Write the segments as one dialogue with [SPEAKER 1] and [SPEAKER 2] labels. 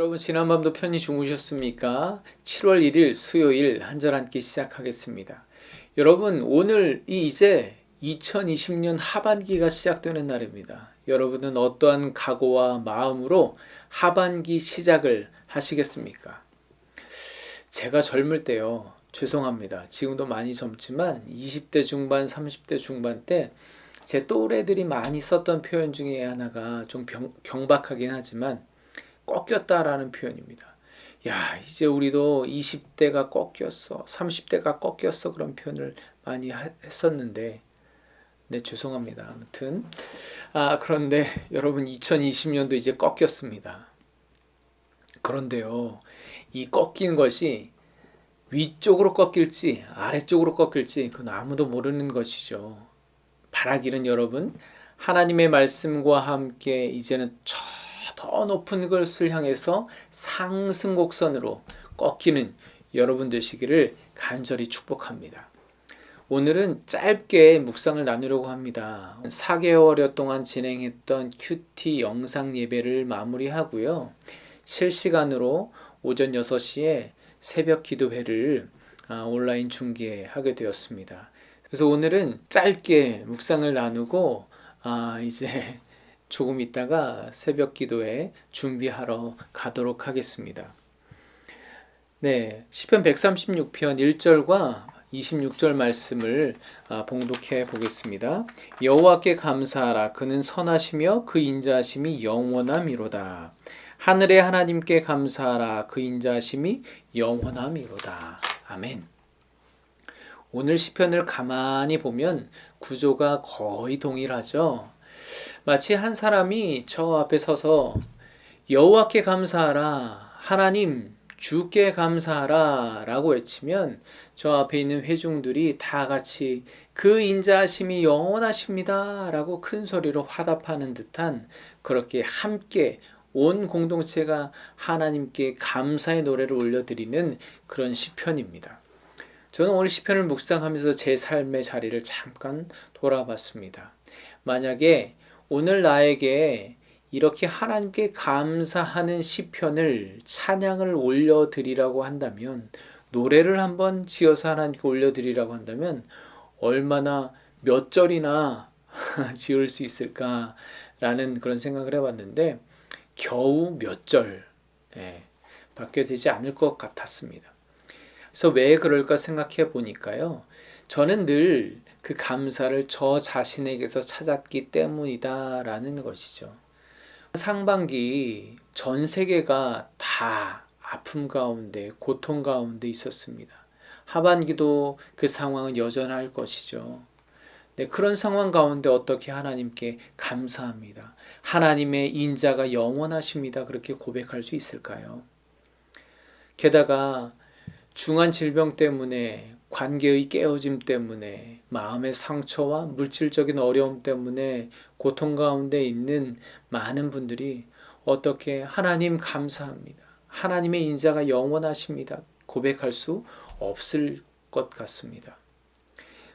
[SPEAKER 1] 여러분 지난밤도 편히 주무셨습니까? 7월 1일 수요일 한 절 한 끼 시작하겠습니다. 여러분 오늘 이제 2020년 하반기가 시작되는 날입니다. 여러분은 어떠한 각오와 마음으로 하반기 시작을 하시겠습니까? 제가 젊을 때요. 죄송합니다. 지금도 많이 젊지만 20대 중반, 30대 중반 때 제 또래들이 많이 썼던 표현 중에 하나가 좀 경박하긴 하지만 꺾였다라는 표현입니다. 야, 이제 우리도 20대가 꺾였어, 30대가 꺾였어 그런 표현을 많이 했었는데, 네, 죄송합니다. 아무튼 그런데 여러분 2020년도 이제 꺾였습니다. 그런데요, 이 꺾인 것이 위쪽으로 꺾일지 아래쪽으로 꺾일지 그건 아무도 모르는 것이죠. 바라기는 여러분 하나님의 말씀과 함께 이제는 더 높은 것을 향해서 상승 곡선으로 꺾이는 여러분 되시기를 간절히 축복합니다. 오늘은 짧게 묵상을 나누려고 합니다. 4개월여 동안 진행했던 큐티 영상 예배를 마무리하고요. 실시간으로 오전 6시에 새벽 기도회를 온라인 중계하게 되었습니다. 그래서 오늘은 짧게 묵상을 나누고 이제 조금 있다가 새벽 기도회 준비하러 가도록 하겠습니다. 네, 시편 136편 1절과 26절 말씀을 봉독해 보겠습니다. 여호와께 감사하라. 그는 선하시며 그 인자하심이 영원함이로다. 하늘의 하나님께 감사하라. 그 인자하심이 영원함이로다. 아멘. 오늘 시편을 가만히 보면 구조가 거의 동일하죠. 마치 한 사람이 저 앞에 서서 여호와께 감사하라, 하나님 주께 감사하라 라고 외치면 저 앞에 있는 회중들이 다 같이 그 인자하심이 영원하십니다 라고 큰 소리로 화답하는 듯한, 그렇게 함께 온 공동체가 하나님께 감사의 노래를 올려드리는 그런 시편입니다. 저는 오늘 시편을 묵상하면서 제 삶의 자리를 잠깐 돌아봤습니다. 만약에 오늘 나에게 이렇게 하나님께 감사하는 시편을, 찬양을 올려드리라고 한다면, 노래를 한번 지어서 하나님께 올려드리라고 한다면 얼마나 몇 절이나 지을 수 있을까라는 그런 생각을 해봤는데 겨우 몇 절 밖에 되지 않을 것 같았습니다. 그래서 왜 그럴까 생각해 보니까요. 저는 늘 그 감사를 저 자신에게서 찾았기 때문이다라는 것이죠. 상반기 전 세계가 다 아픔 가운데, 고통 가운데 있었습니다. 하반기도 그 상황은 여전할 것이죠. 네, 그런 상황 가운데 어떻게 하나님께 감사합니다. 하나님의 인자가 영원하십니다. 그렇게 고백할 수 있을까요? 게다가 중한 질병 때문에, 관계의 깨어짐 때문에, 마음의 상처와 물질적인 어려움 때문에 고통 가운데 있는 많은 분들이 어떻게 하나님 감사합니다, 하나님의 인자가 영원하십니다 고백할 수 없을 것 같습니다.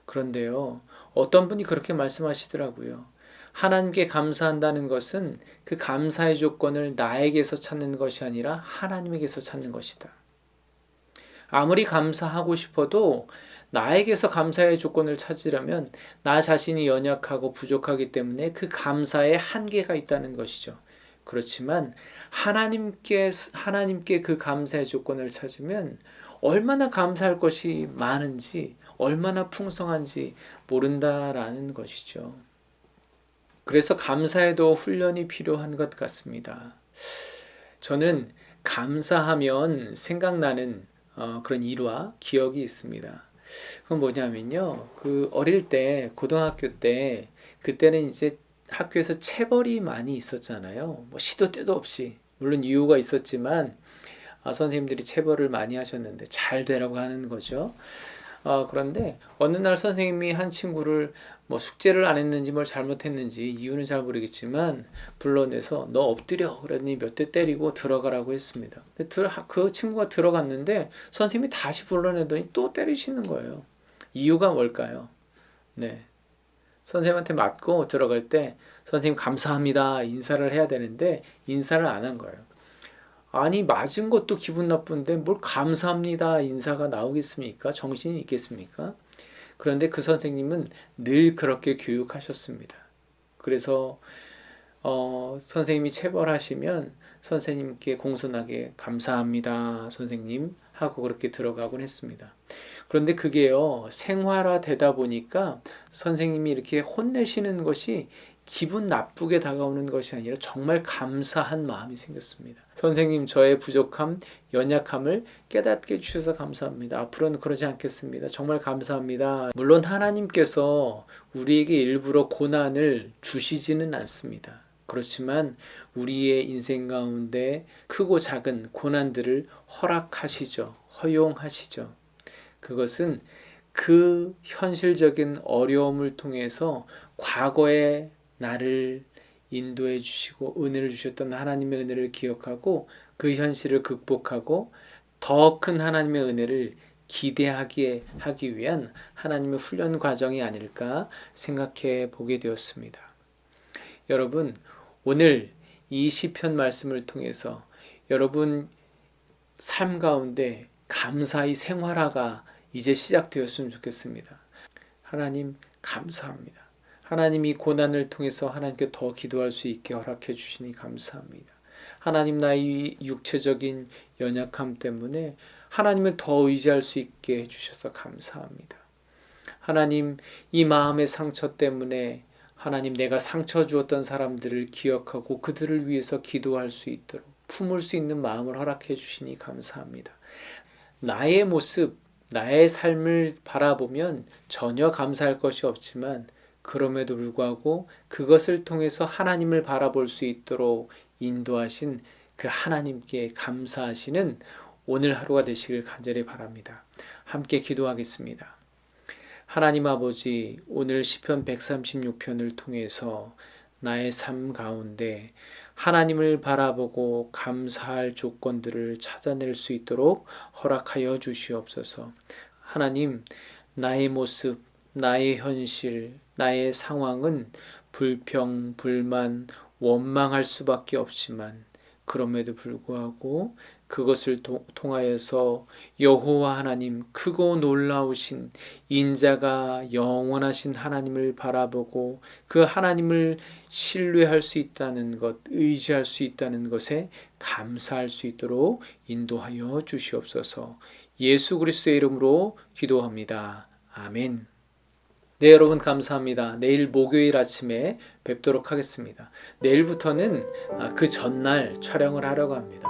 [SPEAKER 1] 그런데요, 어떤 분이 그렇게 말씀하시더라고요. 하나님께 감사한다는 것은 그 감사의 조건을 나에게서 찾는 것이 아니라 하나님에게서 찾는 것이다. 아무리 감사하고 싶어도 나에게서 감사의 조건을 찾으려면 나 자신이 연약하고 부족하기 때문에 그 감사에 한계가 있다는 것이죠. 그렇지만 하나님께 그 감사의 조건을 찾으면 얼마나 감사할 것이 많은지, 얼마나 풍성한지 모른다라는 것이죠. 그래서 감사에도 훈련이 필요한 것 같습니다. 저는 감사하면 생각나는 그런 일화, 기억이 있습니다. 그건 뭐냐면요. 그 어릴 때, 고등학교 때, 그때는 이제 학교에서 체벌이 많이 있었잖아요. 뭐 시도 때도 없이. 물론 이유가 있었지만, 선생님들이 체벌을 많이 하셨는데 잘 되라고 하는 거죠. 그런데 어느 날 선생님이 한 친구를 뭐 숙제를 안 했는지 뭘 잘못했는지 이유는 잘 모르겠지만 불러내서 너 엎드려 그러더니 몇 대 때리고 들어가라고 했습니다. 그 친구가 들어갔는데 선생님이 다시 불러내더니 또 때리시는 거예요. 이유가 뭘까요? 네, 선생님한테 맞고 들어갈 때 선생님 감사합니다 인사를 해야 되는데 인사를 안 한 거예요. 아니 맞은 것도 기분 나쁜데 뭘 감사합니다 인사가 나오겠습니까? 정신이 있겠습니까? 그런데 그 선생님은 늘 그렇게 교육하셨습니다. 그래서 선생님이 체벌하시면 선생님께 공손하게 감사합니다 선생님 하고 그렇게 들어가곤 했습니다. 그런데 그게요 생활화되다 보니까 선생님이 이렇게 혼내시는 것이 기분 나쁘게 다가오는 것이 아니라 정말 감사한 마음이 생겼습니다. 선생님 저의 부족함, 연약함을 깨닫게 해주셔서 감사합니다. 앞으로는 그러지 않겠습니다. 정말 감사합니다. 물론 하나님께서 우리에게 일부러 고난을 주시지는 않습니다. 그렇지만 우리의 인생 가운데 크고 작은 고난들을 허락하시죠. 허용하시죠. 그것은 그 현실적인 어려움을 통해서 과거에 나를 인도해 주시고 은혜를 주셨던 하나님의 은혜를 기억하고 그 현실을 극복하고 더 큰 하나님의 은혜를 기대하게 하기 위한 하나님의 훈련 과정이 아닐까 생각해 보게 되었습니다. 여러분, 오늘 이 시편 말씀을 통해서 여러분 삶 가운데 감사의 생활화가 이제 시작되었으면 좋겠습니다. 하나님 감사합니다. 하나님이 고난을 통해서 하나님께 더 기도할 수 있게 허락해 주시니 감사합니다. 하나님 나의 육체적인 연약함 때문에 하나님을 더 의지할 수 있게 해주셔서 감사합니다. 하나님 이 마음의 상처 때문에 하나님 내가 상처 주었던 사람들을 기억하고 그들을 위해서 기도할 수 있도록 품을 수 있는 마음을 허락해 주시니 감사합니다. 나의 모습, 나의 삶을 바라보면 전혀 감사할 것이 없지만 그럼에도 불구하고 그것을 통해서 하나님을 바라볼 수 있도록 인도하신 그 하나님께 감사하시는 오늘 하루가 되시길 간절히 바랍니다. 함께 기도하겠습니다. 하나님 아버지, 오늘 시편 136편을 통해서 나의 삶 가운데 하나님을 바라보고 감사할 조건들을 찾아낼 수 있도록 허락하여 주시옵소서. 하나님, 나의 모습, 나의 현실, 나의 상황은 불평, 불만, 원망할 수밖에 없지만 그럼에도 불구하고 그것을 통하여서 여호와 하나님 크고 놀라우신 인자가 영원하신 하나님을 바라보고 그 하나님을 신뢰할 수 있다는 것, 의지할 수 있다는 것에 감사할 수 있도록 인도하여 주시옵소서. 예수 그리스도의 이름으로 기도합니다. 아멘. 네, 여러분 감사합니다. 내일 목요일 아침에 뵙도록 하겠습니다. 내일부터는 그 전날 촬영을 하려고 합니다.